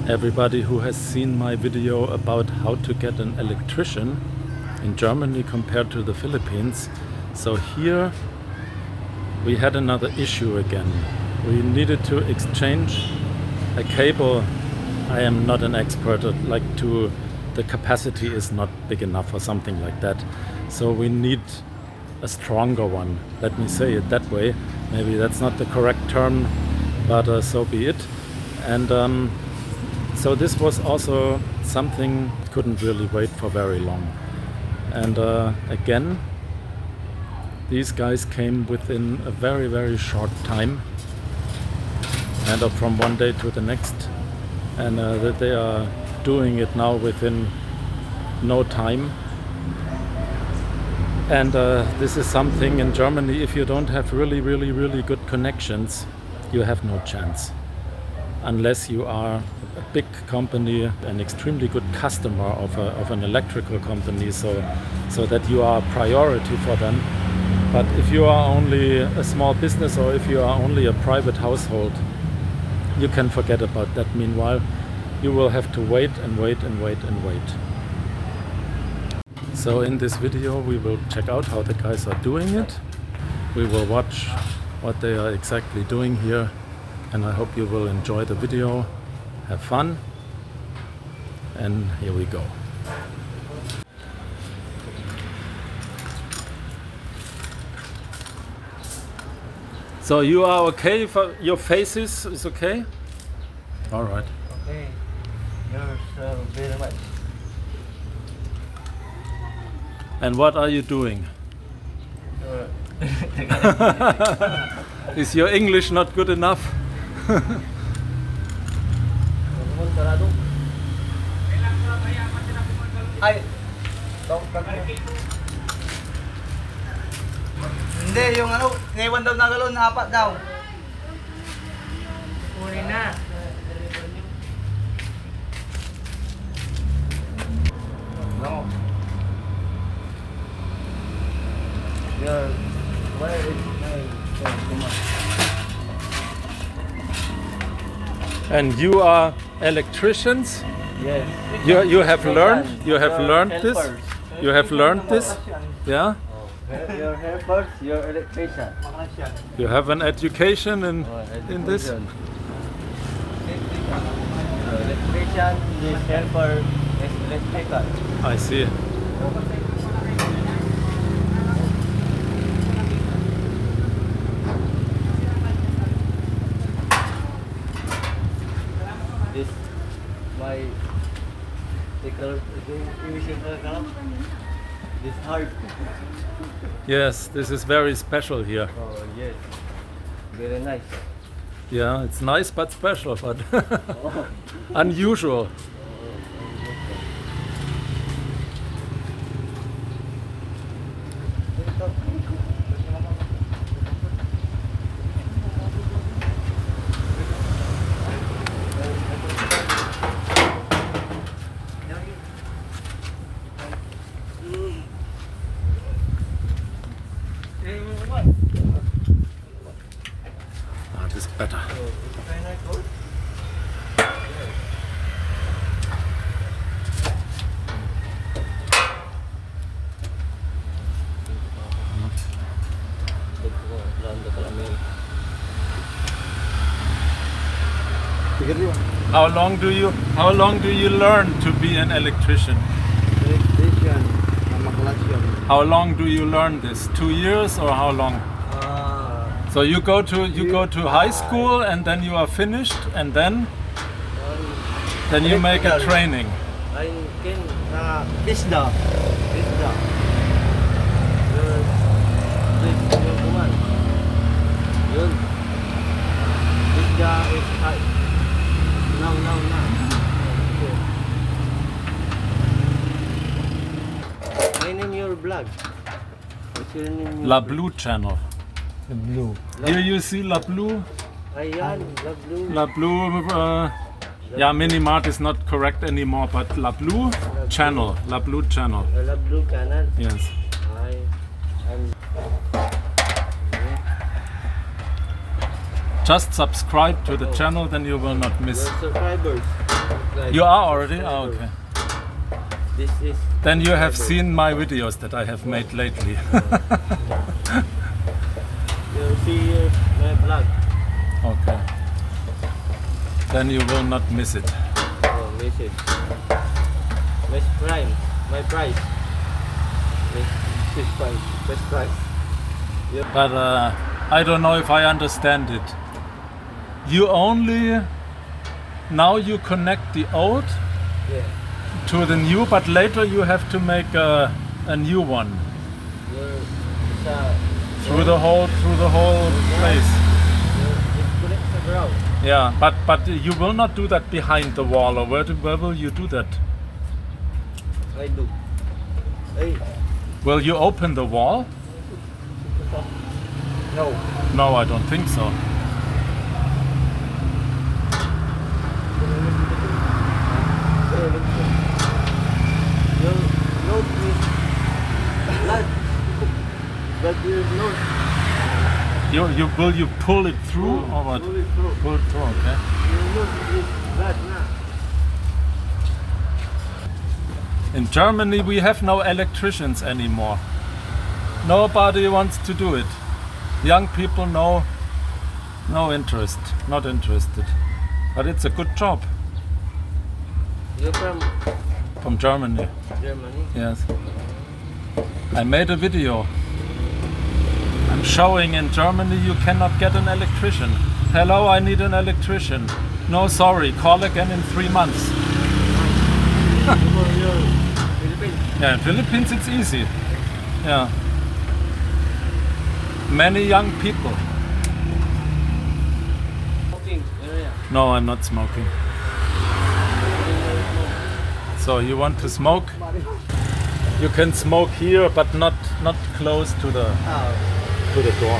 everybody who has seen my video about how to get an electrician in Germany compared to the Philippines. So here we had another issue again. We needed to exchange a cable. I am not an expert, the capacity is not big enough or something like that. So we need a stronger one. Let me say it that way. Maybe that's not the correct term, but so be it. And so this was also something couldn't really wait for very long. And again, these guys came within a very, very short time, and from one day to the next, and that they are doing it now within no time. And this is something in Germany, if you don't have really, really, really good connections, you have no chance. Unless you are a big company, an extremely good customer of an electrical company, so that you are a priority for them. But if you are only a small business, or if you are only a private household, you can forget about that. Meanwhile, you will have to wait and wait and wait and wait. So in this video we will check out how the guys are doing it. We will watch what they are exactly doing here, and I hope you will enjoy the video, have fun, and here we go. So you are okay? For your faces is okay? All right. Okay. You're so very much. And what are you doing? Is your English not good enough? Ay, hindi, yung ano, naiwan daw na galon, 4 daw. Uli na. No. Your, where is my, And you are electricians? yes. You have learned this? You have learned this? Yeah? Your helpers, your electrician. You have an education in this? Electrician, this helper is electrical. I see. This my this hard. Yes, this is very special here. Oh yes, very nice. Yeah, it's nice but special, but unusual. This is better. How long do you learn to be an electrician? Electrician, How long do you learn this? 2 years or how long? So you go to high school and then you are finished, and then you make a training. I can ISDA. Your command. Yun. ISDA is high. Now. Okay. My name your blog. What's your name? La Blue channel. The blue. Here you see La Blue. Ayan, the blue. La Blue. Yeah, Minimart is not correct anymore, but La Blue channel. La Blue channel. La blue canal. Yes. Just subscribe to the channel, then you will not miss. Your subscribers. You are already? Oh, okay. This is. Then you have subscribers. seen my videos that I have made lately. You see my vlog. Okay. Then you will not miss it. Oh, miss it. My price. Best price. Best price. But I don't know if I understand it. You only now you connect the old Yeah. to the new, but later you have to make a new one through the whole place. Disconnect the ground. Yeah, but you will not do that behind the wall, or where will you do that? I do. Hey. Will you open the wall? No. No, I don't think so. Your nose is blood. But your nose. Will you pull it through or what? Pull it through. Pull it through, okay. Your nose is blood now. In Germany we have no electricians anymore. Nobody wants to do it. Young people no interest, not interested. But it's a good job. You're from Germany. Germany? Yes. I made a video. I'm showing in Germany you cannot get an electrician. Hello, I need an electrician. No, sorry, call again in 3 months. Philippines. Yeah, in Philippines it's easy. Yeah. Many young people. Smoking area. No, I'm not smoking. So you want to smoke? You can smoke here, but not close to the door.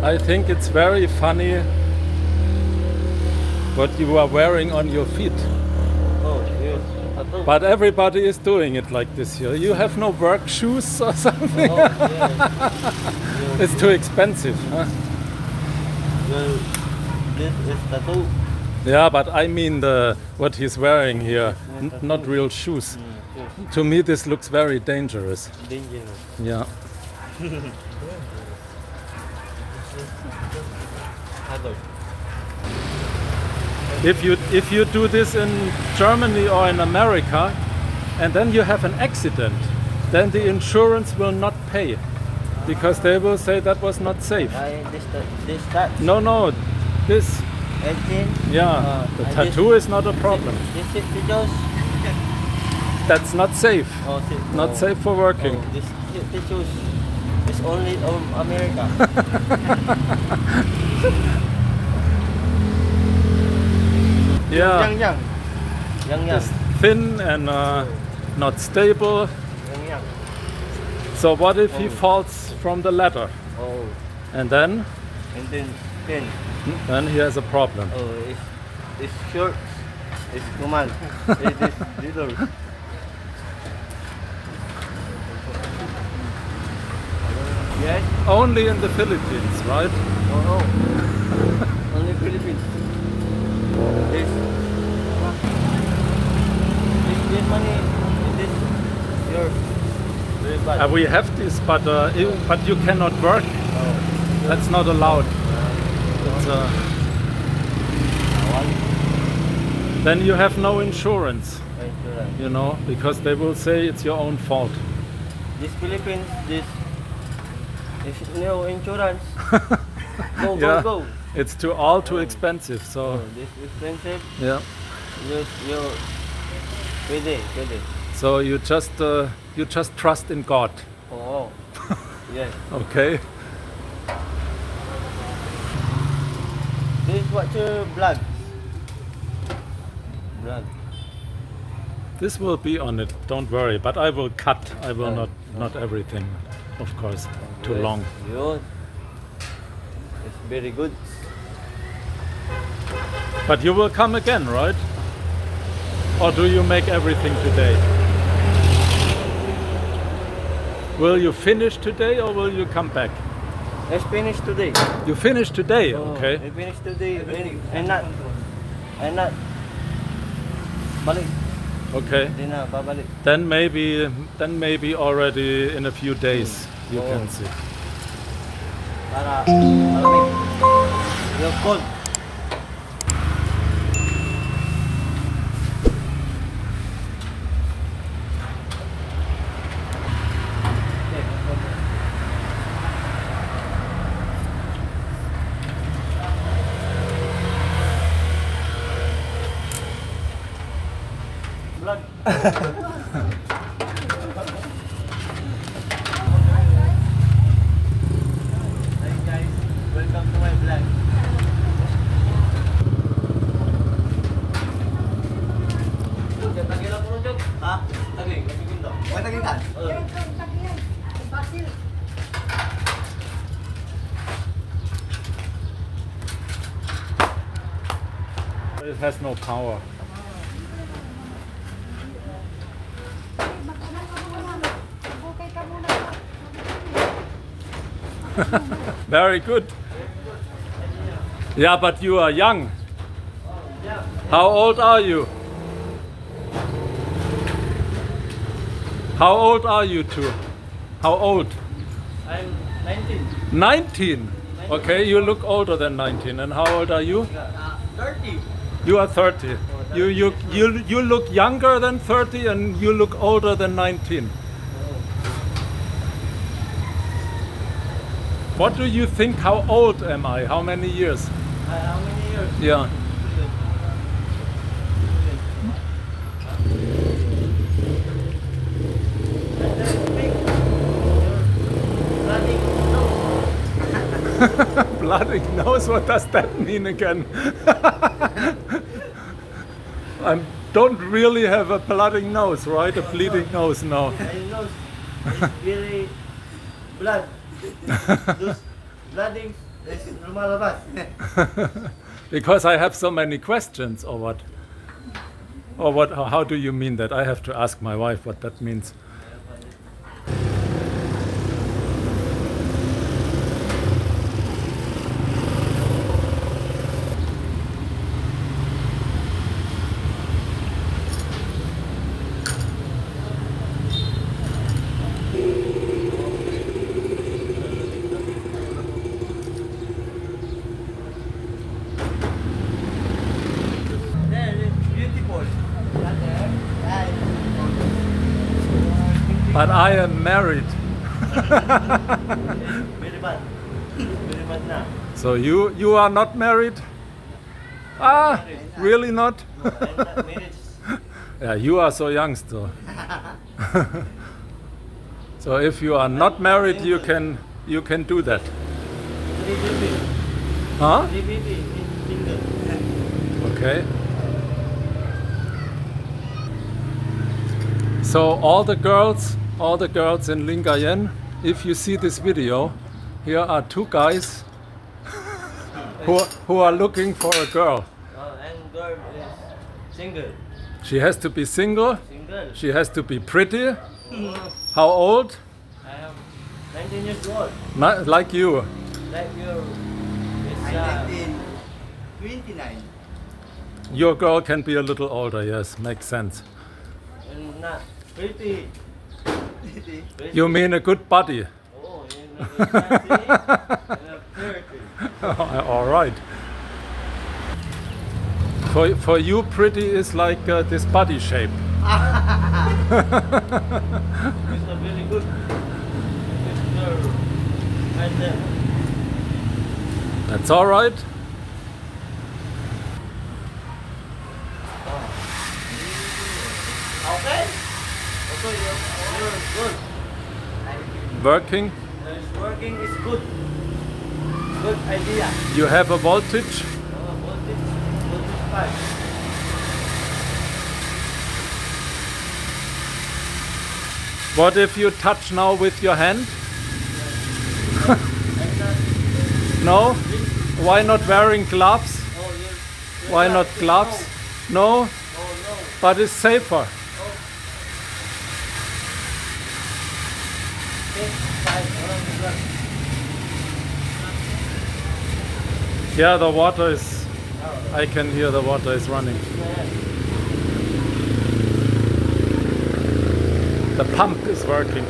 I think it's very funny what you are wearing on your feet. Oh, yes. But everybody is doing it like this here. You have no work shoes or something? Oh, yeah. It's too expensive, huh? Well, this is tattoo. Yeah, but I mean what he's wearing here, not real shoes. Yes. To me this looks very dangerous. Dangerous. Yeah. Adult. If you do this in Germany or in America and then you have an accident, then the insurance will not pay because they will say that was not safe. This tax. No, this. 18. Yeah, the tattoo is not a problem. This pictures. That's not safe. Oh, Not safe for working. Oh, this pictures is only America. Yeah, Young. it's thin and not stable. Young. So what if he falls from the ladder? Oh, And then then he has a problem. oh, it's short. It's command. It is little. Yes. Only in the Philippines, right? Oh. Only Philippines. This money. This yours. Very bad. We have this, but you cannot work. Oh. That's not allowed. It's, then you have no insurance, Insurance. you know, because they will say it's your own fault. This Philippines, this is no insurance. Go, Yeah. go. It's too expensive. So Oh, this expensive. yeah. You pwede. So you just trust in God. Oh. Yes. Okay. This what's your blog? Blog. This will be on it, don't worry, but I will cut. I will Oh, not everything, of course, too Yes, long. Yun. It's very good. But you will come again, right? Or do you make everything today? Will you finish today or will you come back? Let's finish today. You finish today, Oh, okay. I finish today and not balik. Okay. Di na babalik. Then maybe already in a few days you Oh. can see. Para malamig. You're cold. Vlog. Hi guys, welcome to my vlog. Tagil ako ron, ha? Tagil, tagil daw. Why tagil ka? It has no power. Very good. Yeah, but you are young. How old are you? How old are you two? How old? I'm 19. 19. Okay, you look older than 19. And how old are you? 30. You are 30. You look younger than 30 and you look older than 19. What do you think? How old am I? How many years? How many years? Yeah. Bloody nose, what does that mean again? I don't really have a bloody nose, right? A bleeding nose, no. My nose is very blood. Those blooding is lumalabas. Because I have so many questions, or what? Or what? How do you mean that? I have to ask my wife what that means. Beautiful. But I am married. Very bad. Very bad na. So you are not married? Ah, really not? I'm not married. Yeah, you are so young still. So if you are not married, you can do that. 3 baby. Huh? 3 baby. Single. Okay. So all the girls in Lingayen, if you see this video, here are 2 guys who are looking for a girl. And girl is single. She has to be single, Single. she has to be pretty. How old? I am 19 years old. Like you. Like you. It's 29. Your girl can be a little older, yes, makes sense. not pretty. You mean a good body? Oh, you're not pretty. All right. For you, pretty is like this body shape. It's not very good. It's girl. Right there. That's all right. Okay? Okay, you're good. Working. Working is good. Good idea. You have a voltage. Oh, What if you touch now with your hand? No? Why not wearing gloves? Why not gloves? No? But it's safer. Yeah, the water is, I can hear the water is running. The pump is working.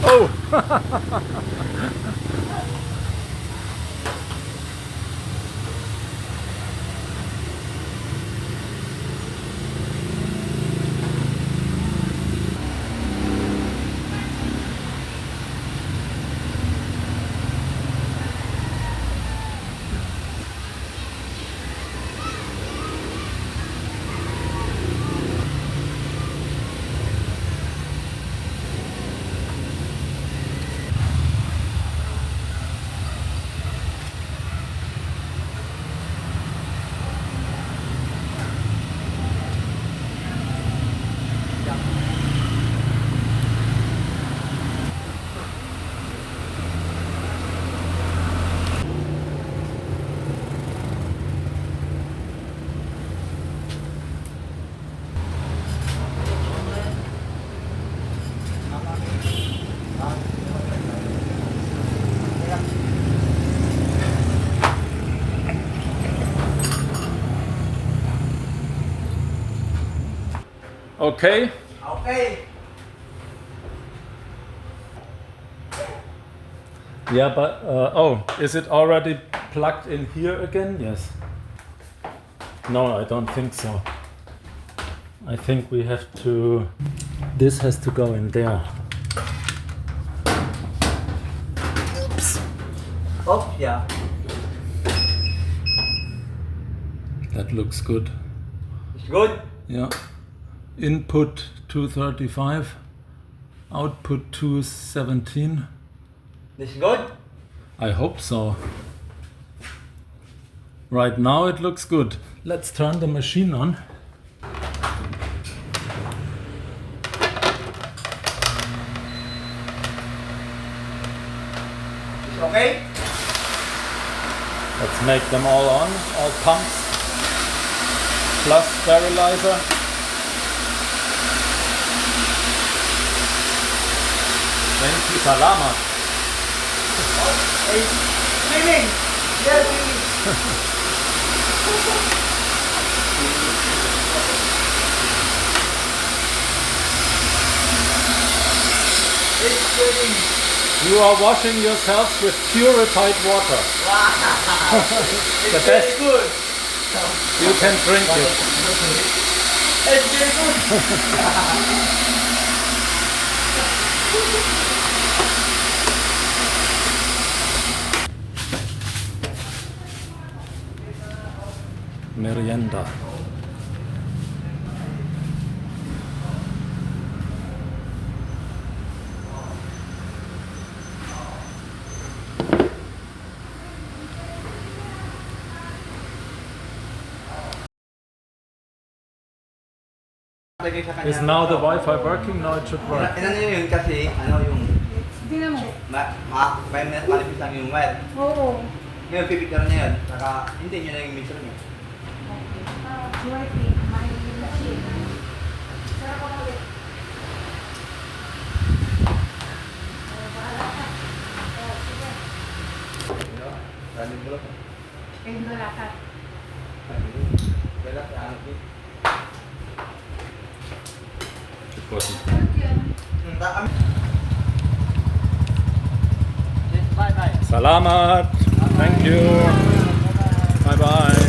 Oh! Okay. Okay. Yeah, but oh, is it already plugged in here again? Yes. No, I don't think so. I think we have to. This has to go in there. Oops. Oh, yeah. That looks good. It's good. Yeah. Input 235, output 217. It's good. I hope so. Right now it looks good. Let's turn the machine on. It's okay. Let's make them all on, all pumps, plus sterilizer. Thank you, Salamat. Hey, swimming. Yeah, swimming. It's swimming. You are washing yourselves with purified water. Wow. The It's best. very good. You can drink it. It's very good. Merienda. Is now the Wi-Fi working? Now it should work. Ano yun kasi, ano yung, Tingnan mo. may malipis lang yung wire. Oo. Ngayon, pipicture niya yun. Saka, hindi nyo na yung mixer niya. Okay. Working. My machine. Sarap ako ulit. Bahala ka. Sige. Running bulok. Kayo wala ka. Wala sa anak niya. It wasn't. Bye bye. Salamat. Thank you. Bye bye.